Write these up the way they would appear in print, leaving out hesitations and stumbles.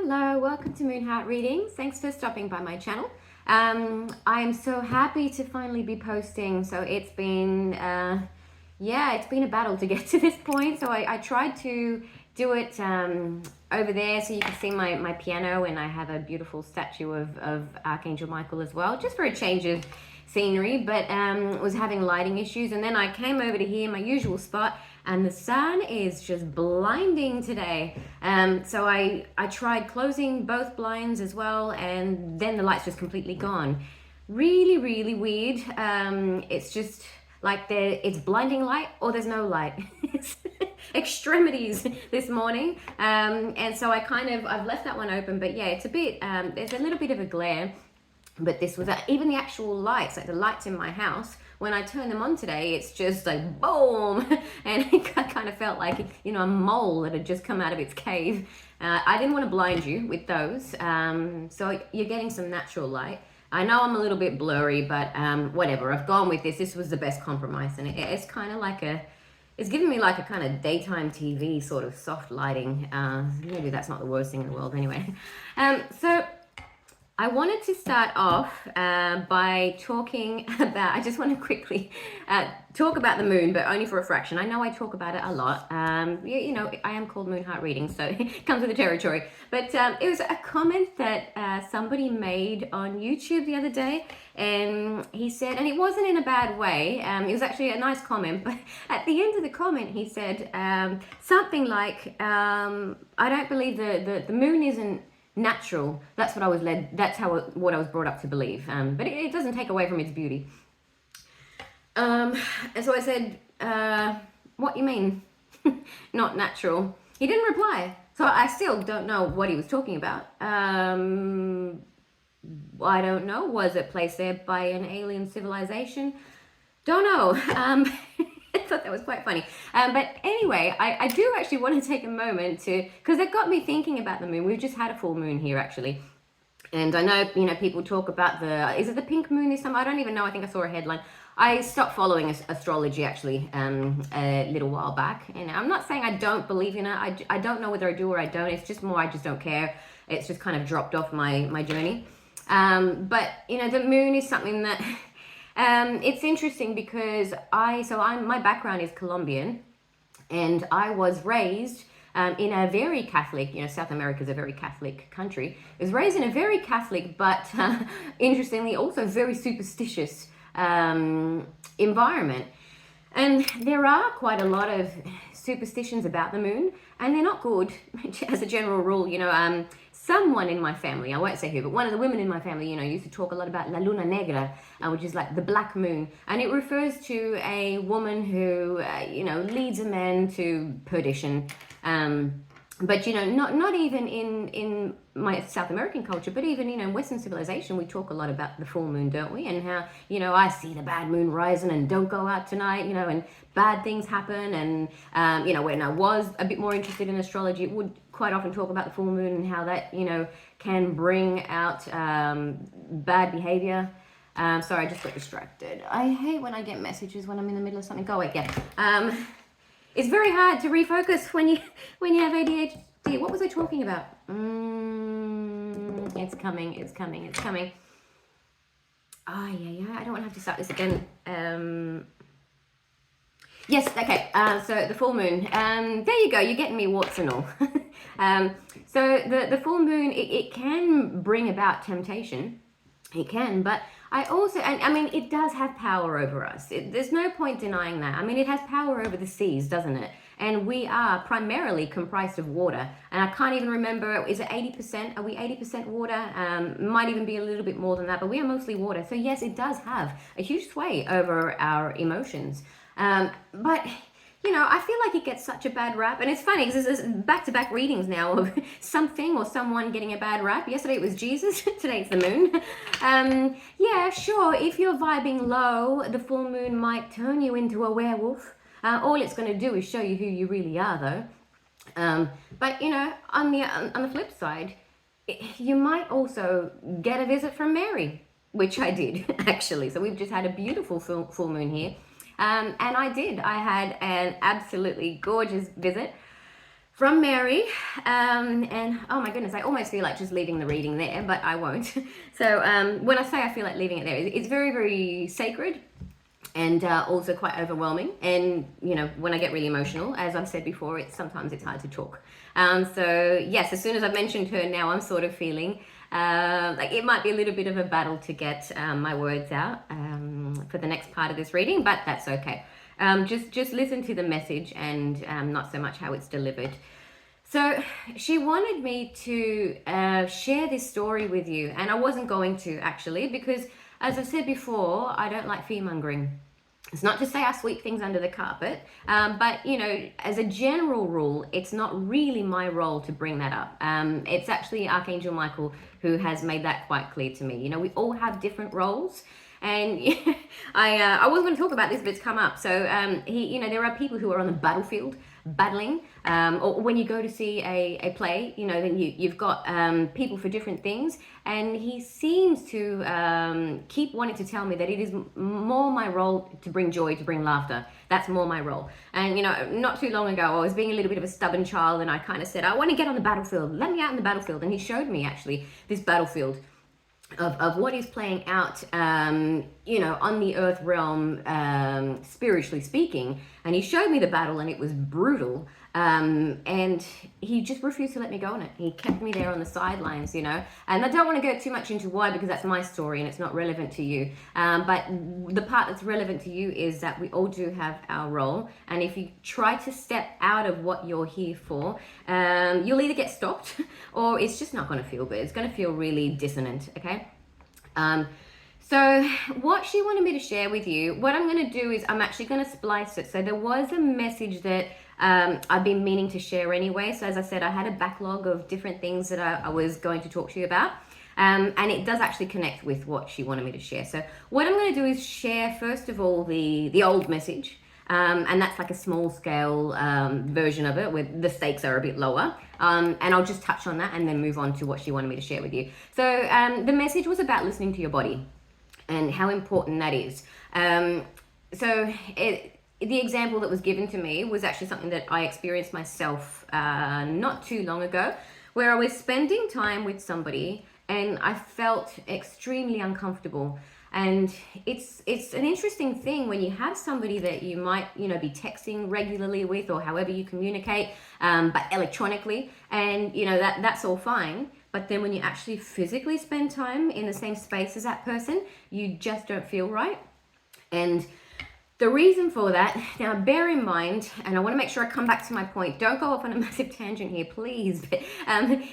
Hello, welcome to Moon Heart Readings. Thanks for stopping by my channel. I'm so happy to finally be posting. So it's been, it's been a battle to get to this point. So I tried to do it over there so you can see my piano, and I have a beautiful statue of Archangel Michael as well, just for a change of scenery, but was having lighting issues. And then I came over to here, my usual spot, and the sun is just blinding today. So I tried closing both blinds as well, and then the light's just completely gone. Really, really weird. It's just like it's blinding light or there's no light. It's extremities this morning. And so I've left that one open, but yeah, it's a bit, there's a little bit of a glare. But this was even the actual lights, like the lights in my house, when I turn them on today, it's just like boom, and it kind of felt like, a mole that had just come out of its cave. I didn't want to blind you with those, so you're getting some natural light. I know I'm a little bit blurry, but whatever, I've gone with this. This was the best compromise, and it's kind of like it's giving me like a kind of daytime TV sort of soft lighting. Maybe that's not the worst thing in the world anyway. So I wanted to start off by talking about, I just want to quickly talk about the moon, but only for a fraction. I know I talk about it a lot. I am called Moon Heart Reading, so it comes with the territory. But it was a comment that somebody made on YouTube the other day, and he said, and it wasn't in a bad way, it was actually a nice comment, but at the end of the comment he said something like, I don't believe the moon isn't natural. That's what I was led, that's what I was brought up to believe, but it doesn't take away from its beauty. And so I said, what you mean not natural? He didn't reply, so I still don't know what he was talking about. I don't know, was it placed there by an alien civilization? Don't know. I thought that was quite funny. But anyway, I do actually want to take a moment because it got me thinking about the moon. We've just had a full moon here, actually. And I know, people talk about is it the pink moon this time? I don't even know. I think I saw a headline. I stopped following astrology, actually, a little while back. And I'm not saying I don't believe in it. I don't know whether I do or I don't. It's just more, I just don't care. It's just kind of dropped off my journey. But, the moon is something that... it's interesting because my background is Colombian, and I was raised in a very Catholic, South America is a very Catholic country. I was raised in a very Catholic, but interestingly also very superstitious environment. And there are quite a lot of superstitions about the moon, and they're not good as a general rule. Someone in my family, I won't say who, but one of the women in my family, used to talk a lot about La Luna Negra, which is like the black moon. And it refers to a woman who, leads a man to perdition. But, not even in my South American culture, but even, in Western civilization, we talk a lot about the full moon, don't we? And how, I see the bad moon rising and don't go out tonight, and bad things happen. And, when I was a bit more interested in astrology, it would quite often talk about the full moon and how that, can bring out bad behavior. Sorry, I just got distracted. I hate when I get messages when I'm in the middle of something. Go away, yeah. It's very hard to refocus when you have ADHD. What was I talking about? It's coming. Oh, yeah. I don't want to have to start this again. Yes, okay. So the full moon. There you go. You're getting me warts and all. So the full moon, it can bring about temptation. It can, but it does have power over us. There's no point denying that. It has power over the seas, doesn't it? And we are primarily comprised of water. And I can't even remember, is it 80%? Are we 80% water? Might even be a little bit more than that, but we are mostly water. So yes, it does have a huge sway over our emotions. But... I feel like it gets such a bad rap. And it's funny because there's back-to-back readings now of something or someone getting a bad rap. Yesterday it was Jesus. Today it's the moon. Yeah, sure. If you're vibing low, the full moon might turn you into a werewolf. All it's going to do is show you who you really are, though. But, on the flip side, you might also get a visit from Mary, which I did, actually. So we've just had a beautiful full moon here. And I had an absolutely gorgeous visit from Mary. And oh my goodness, I almost feel like just leaving the reading there, but I won't. So when I say I feel like leaving it there, it's very, very sacred and also quite overwhelming. And you know, when I get really emotional, as I've said before, sometimes it's hard to talk. So yes, as soon as I've mentioned her, now I'm sort of feeling like it might be a little bit of a battle to get my words out for the next part of this reading, but that's okay. Just listen to the message and not so much how it's delivered. So she wanted me to share this story with you, and I wasn't going to actually, because as I said before, I don't like fear-mongering. It's not to say I sweep things under the carpet, but you know, as a general rule, it's not really my role to bring that up. It's actually Archangel Michael who has made that quite clear to me. You know, we all have different roles. And I wasn't going to talk about this, but it's come up. So you know, there are people who are on the battlefield battling, or when you go to see a play, you know, then you've got people for different things. And he seems to keep wanting to tell me that it is more my role to bring joy, to bring laughter. That's more my role. And you know, not too long ago, I was being a little bit of a stubborn child, and I kind of said, I want to get on the battlefield. Let me out in the battlefield. And he showed me actually this battlefield of what is playing out, you know, on the earth realm, spiritually speaking. And he showed me the battle, and it was brutal. And he just refused to let me go on it. He kept me there on the sidelines, you know. And I don't want to go too much into why, because that's my story and it's not relevant to you. But the part that's relevant to you is that we all do have our role. And if you try to step out of what you're here for, you'll either get stopped or it's just not going to feel good. It's going to feel really dissonant, okay? So what she wanted me to share with you, what I'm going to do is I'm actually going to splice it. So there was a message that I've been meaning to share anyway. So as I said, I had a backlog of different things that I was going to talk to you about. And it does actually connect with what she wanted me to share. So what I'm going to do is share, first of all, the old message. And that's like a small scale version of it where the stakes are a bit lower. And I'll just touch on that and then move on to what she wanted me to share with you. So the message was about listening to your body and how important that is. The example that was given to me was actually something that I experienced myself not too long ago, where I was spending time with somebody and I felt extremely uncomfortable. And it's an interesting thing when you have somebody that you might, you know, be texting regularly with, or however you communicate, but electronically, and you know that's all fine. But then when you actually physically spend time in the same space as that person, you just don't feel right. And the reason for that, now bear in mind, and I want to make sure I come back to my point, don't go off on a massive tangent here, please. But,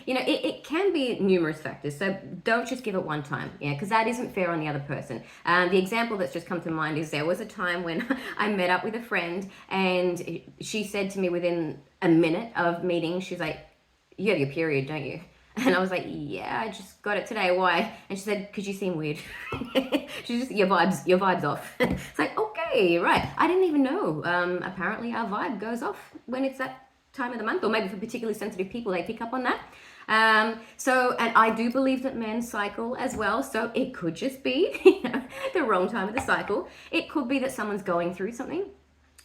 you know, it can be numerous factors, so don't just give it one time, yeah, because that isn't fair on the other person. The example that's just come to mind is there was a time when I met up with a friend, and she said to me within a minute of meeting, she's like, you have your period, don't you? And I was like, yeah, I just got it today. Why? And she said, because you seem weird. She's just, your vibe's off. It's like, okay, right. I didn't even know. Apparently our vibe goes off when it's that time of the month, or maybe for particularly sensitive people, they pick up on that. And I do believe that men cycle as well. So it could just be, you know, the wrong time of the cycle. It could be that someone's going through something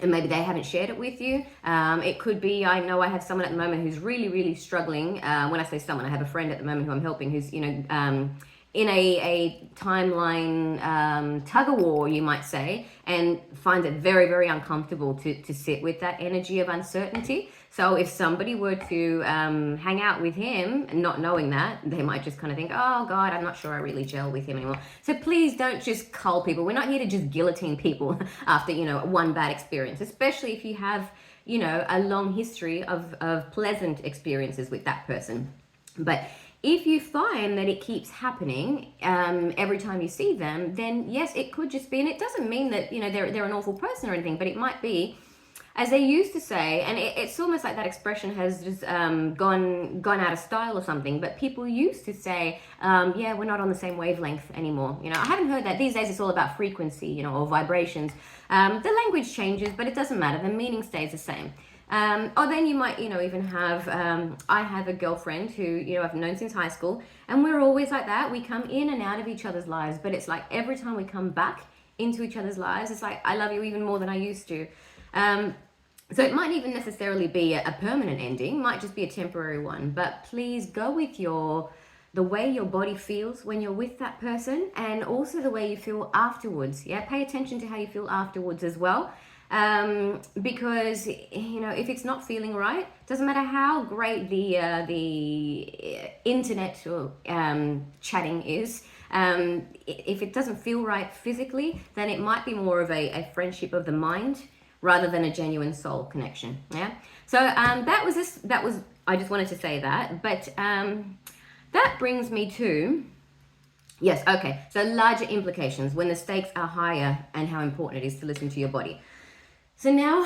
and maybe they haven't shared it with you. It could be, I know I have someone at the moment who's really, really struggling. When I say someone, I have a friend at the moment who I'm helping who's, you know, in a timeline tug of war, you might say, and finds it very, very uncomfortable to sit with that energy of uncertainty. So if somebody were to hang out with him and not knowing that, they might just kind of think, oh God, I'm not sure I really gel with him anymore. So please don't just cull people. We're not here to just guillotine people after, you know, one bad experience, especially if you have, you know, a long history of pleasant experiences with that person. But if you find that it keeps happening every time you see them, then yes, it could just be, and it doesn't mean that, you know, they're an awful person or anything, but it might be, as they used to say, and it's almost like that expression has just gone out of style or something, but people used to say, yeah, we're not on the same wavelength anymore. You know, I haven't heard that. These days it's all about frequency, you know, or vibrations. The language changes, but it doesn't matter. The meaning stays the same. Or then you might, you know, even have, I have a girlfriend who, you know, I've known since high school, and we're always like that. We come in and out of each other's lives, but it's like every time we come back into each other's lives, it's like, I love you even more than I used to. So it might even necessarily be a permanent ending, might just be a temporary one, but please go with the way your body feels when you're with that person, and also the way you feel afterwards. Yeah, pay attention to how you feel afterwards as well. Because if it's not feeling right, doesn't matter how great the internet or chatting is. If it doesn't feel right physically, then it might be more of a friendship of the mind rather than a genuine soul connection. Yeah. So that was I just wanted to say that, but that brings me to, yes, okay. So larger implications when the stakes are higher and how important it is to listen to your body. So now,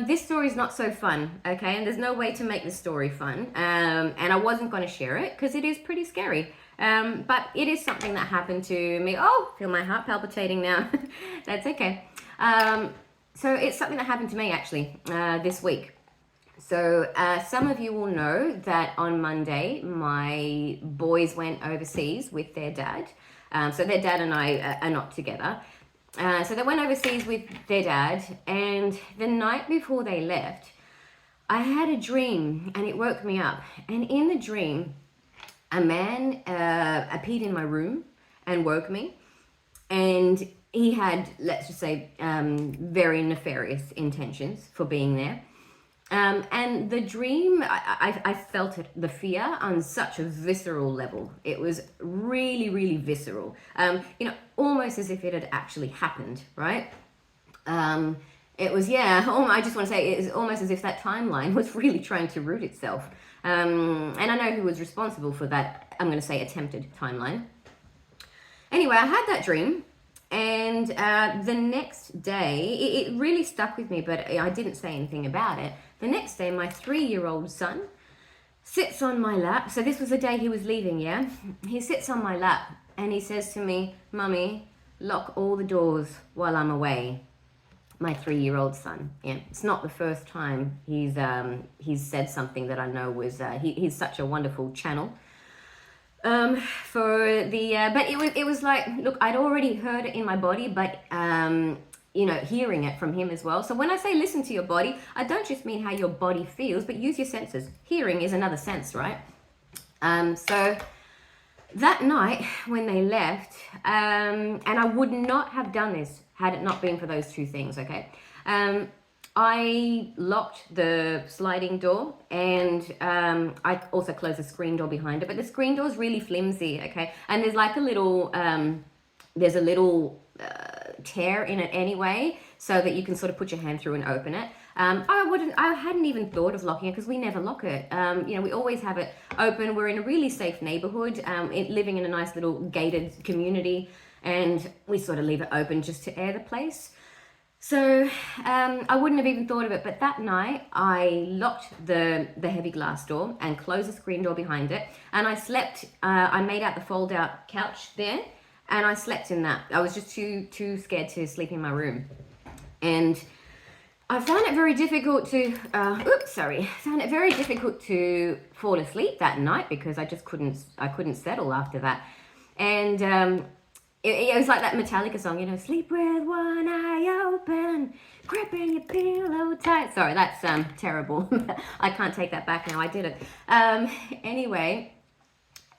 this story is not so fun, okay? And there's no way to make this story fun. And I wasn't going to share it because it is pretty scary. But it is something that happened to me. Oh, feel my heart palpitating now. That's okay. So it's something that happened to me actually this week. So some of you will know that on Monday, my boys went overseas with their dad. So their dad and I are not together. So they went overseas with their dad, and the night before they left, I had a dream, and it woke me up. And in the dream, a man appeared in my room and woke me, and he had, let's just say, very nefarious intentions for being there. And the dream, I felt it, the fear on such a visceral level. It was really, really visceral. Almost as if it had actually happened, right? It was, I just want to say, it was almost as if that timeline was really trying to root itself. And I know who was responsible for that, I'm going to say, attempted timeline. Anyway, I had that dream. And the next day, it really stuck with me, but I didn't say anything about it. The next day, my 3-year-old son sits on my lap. So this was the day he was leaving, yeah? He sits on my lap and he says to me, "Mummy, lock all the doors while I'm away." My 3-year-old son. Yeah, it's not the first time he's said something that I know was, he's such a wonderful channel. But it was like, look, I'd already heard it in my body, but hearing it from him as well. So when I say listen to your body, I don't just mean how your body feels, but use your senses. Hearing is another sense, right? So that night when they left, and I would not have done this had it not been for those two things, okay? I locked the sliding door, and I also closed the screen door behind it, but the screen door is really flimsy, okay? And there's like a little, tear in it anyway, so that you can sort of put your hand through and open it. I hadn't even thought of locking it because we never lock it. We always have it open. We're in a really safe neighborhood, living in a nice little gated community, and we sort of leave it open just to air the place. So I wouldn't have even thought of it, but that night I locked the heavy glass door and closed the screen door behind it, and I slept. I made out the fold-out couch there, and I slept in that. I was just too scared to sleep in my room, and I found it very difficult to. Found it very difficult to fall asleep that night because I just couldn't settle after that, and. It was like that Metallica song, sleep with one eye open, gripping your pillow tight. Sorry, that's terrible. I can't take that back now. I did it. Anyway,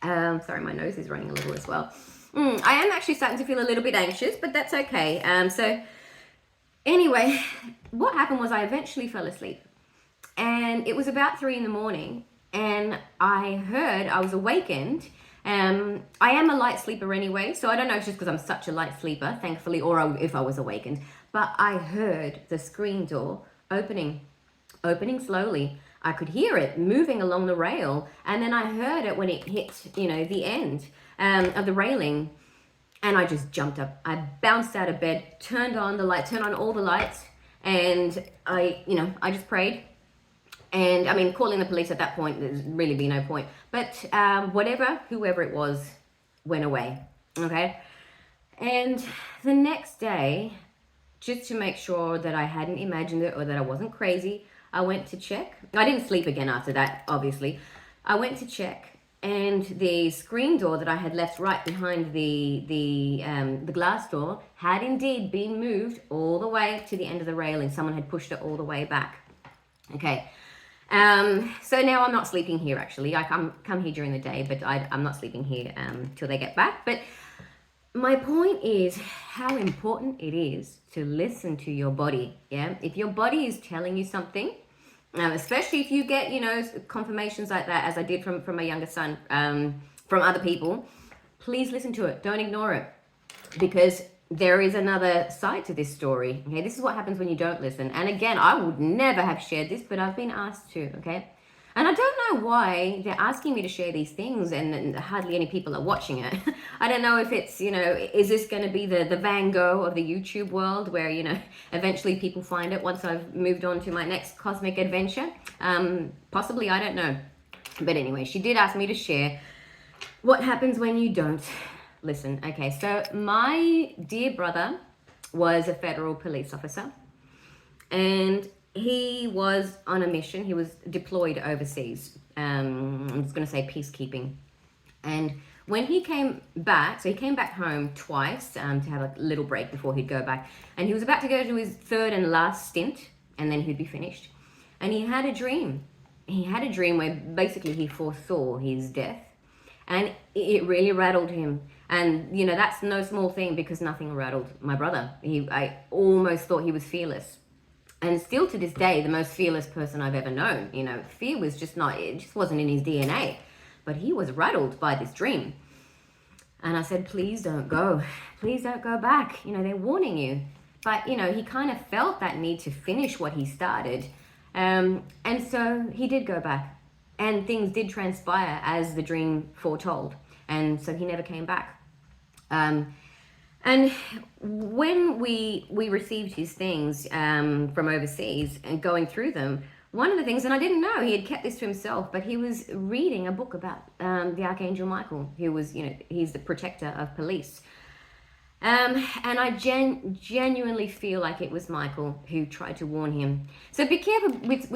sorry, my nose is running a little as well. I am actually starting to feel a little bit anxious, but that's okay. So anyway, what happened was I eventually fell asleep, and it was about 3 a.m, and I was awakened. I am a light sleeper anyway, so I don't know if it's just because I'm such a light sleeper, thankfully, or if I was awakened, but I heard the screen door opening slowly. I could hear it moving along the rail, and then I heard it when it hit, the end of the railing, and I just jumped up. I bounced out of bed, turned on all the lights, and I just prayed. And I mean, calling the police at that point, there's really be no point. But whoever it was, went away. Okay. And the next day, just to make sure that I hadn't imagined it or that I wasn't crazy, I went to check. I didn't sleep again after that, obviously. I went to check, and the screen door that I had left right behind the glass door had indeed been moved all the way to the end of the railing. Someone had pushed it all the way back. Okay. So now I'm not sleeping here, actually. I come here during the day, but I'm not sleeping here till they get back. But my point is how important it is to listen to your body. Yeah, if your body is telling you something, especially if you get, confirmations like that, as I did from my younger son, from other people, please listen to it. Don't ignore it, because there is another side to this story. Okay, this is what happens when you don't listen. And again, I would never have shared this, but I've been asked to. Okay. And I don't know why they're asking me to share these things and hardly any people are watching it. I don't know if it's, is this going to be the Van Gogh of the YouTube world where, eventually people find it once I've moved on to my next cosmic adventure? Possibly, I don't know. But anyway, she did ask me to share what happens when you don't listen. Okay, so my dear brother was a federal police officer, and he was on a mission. He was deployed overseas. I'm just going to say peacekeeping. And when he came back, so he came back home twice to have a little break before he'd go back. And he was about to go to his third and last stint, and then he'd be finished. And he had a dream. He had a dream where basically he foresaw his death. And it really rattled him. And, that's no small thing, because nothing rattled my brother. I almost thought he was fearless. And still to this day, the most fearless person I've ever known. Fear was it just wasn't in his DNA. But he was rattled by this dream. And I said, please don't go. Please don't go back. They're warning you. But, he kind of felt that need to finish what he started. And so he did go back. And things did transpire as the dream foretold. And so he never came back. And when we received his things from overseas and going through them, one of the things, and I didn't know, he had kept this to himself, but he was reading a book about the Archangel Michael, who was, he's the protector of police. And I genuinely feel like it was Michael who tried to warn him. So be careful with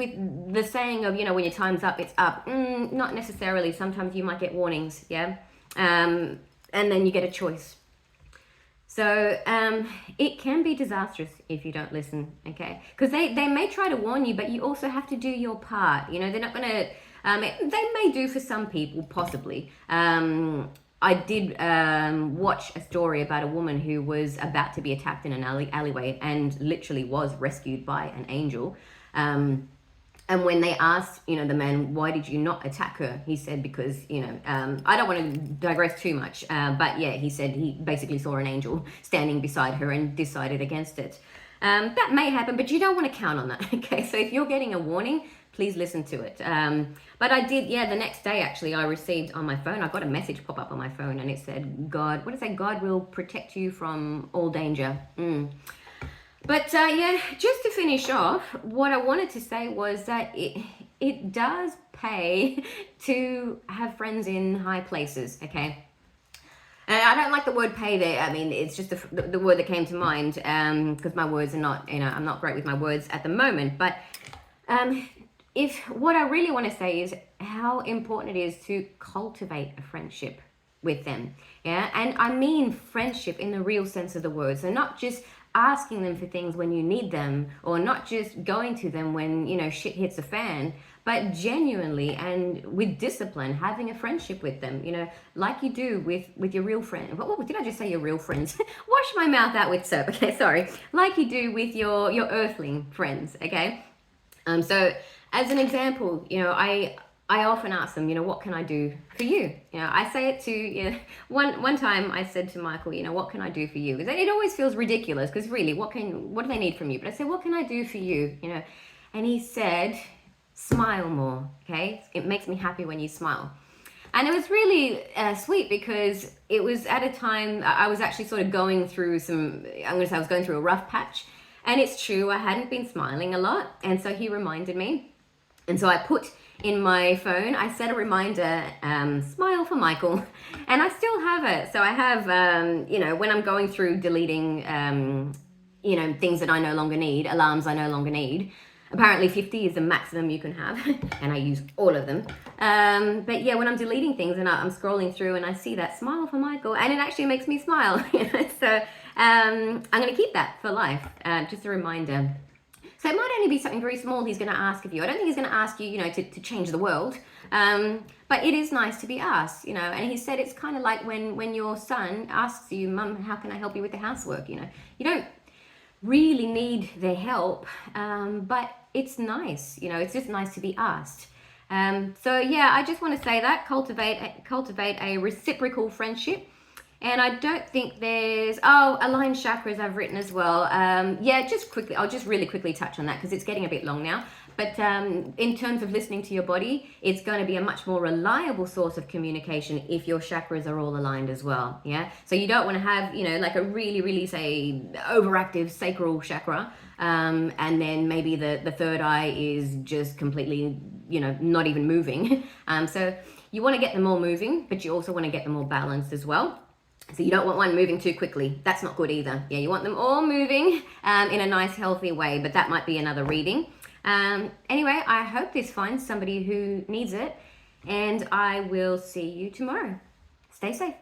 the saying of, when your time's up, it's up. Not necessarily. Sometimes you might get warnings, yeah? And then you get a choice. So it can be disastrous if you don't listen, okay? Because they may try to warn you, but you also have to do your part. They're not going to, they may do for some people, possibly. I did watch a story about a woman who was about to be attacked in an alleyway and literally was rescued by an angel. And when they asked, the man, why did you not attack her? He said, because, I don't want to digress too much. But yeah, he said he basically saw an angel standing beside her and decided against it. That may happen, but you don't want to count on that. Okay, so if you're getting a warning, please listen to it. But I did, the next day, actually, I received on my phone, I got a message pop up on my phone and it said, God will protect you from all danger. But just to finish off, what I wanted to say was that it does pay to have friends in high places, okay? And I don't like the word pay there. I mean, it's just the word that came to mind, because my words are not, I'm not great with my words at the moment. But if what I really want to say is how important it is to cultivate a friendship with them, yeah? And I mean friendship in the real sense of the word. So not just asking them for things when you need them, or not just going to them when, shit hits the fan, but genuinely and with discipline, having a friendship with them, like you do with your real friend. What did I just say, your real friends? Wash my mouth out with soap, okay, sorry. Like you do with your earthling friends, okay? So as an example, I often ask them, what can I do for you? I say it to, one time I said to Michael, what can I do for you? It always feels ridiculous, because really, what do they need from you? But I said, what can I do for you? And he said, smile more, okay? It makes me happy when you smile. And it was really sweet, because it was at a time I was actually sort of going through I was going through a rough patch. And it's true, I hadn't been smiling a lot. And so he reminded me. And so I put in my phone, I set a reminder, smile for Michael, and I still have it. So I have, when I'm going through deleting, things that I no longer need, alarms I no longer need. Apparently 50 is the maximum you can have, and I use all of them. But yeah, when I'm deleting things and I'm scrolling through and I see that smile for Michael, and it actually makes me smile. So I'm going to keep that for life, just a reminder. So it might only be something very small he's going to ask of you. I don't think he's going to ask you, to change the world. But it is nice to be asked, and he said it's kind of like when your son asks you, Mum, how can I help you with the housework? You don't really need their help, but it's nice, it's just nice to be asked. So yeah, I just want to say that cultivate a reciprocal friendship. And I don't think there's, aligned chakras I've written as well. Yeah, just quickly, I'll just really quickly touch on that because it's getting a bit long now. But in terms of listening to your body, it's going to be a much more reliable source of communication if your chakras are all aligned as well. Yeah. So you don't want to have, like a really, really, say, overactive sacral chakra. And then maybe the third eye is just completely, not even moving. So you want to get them all moving, but you also want to get them all balanced as well. So you don't want one moving too quickly. That's not good either. Yeah, you want them all moving in a nice, healthy way, but that might be another reading. Anyway, I hope this finds somebody who needs it, and I will see you tomorrow. Stay safe.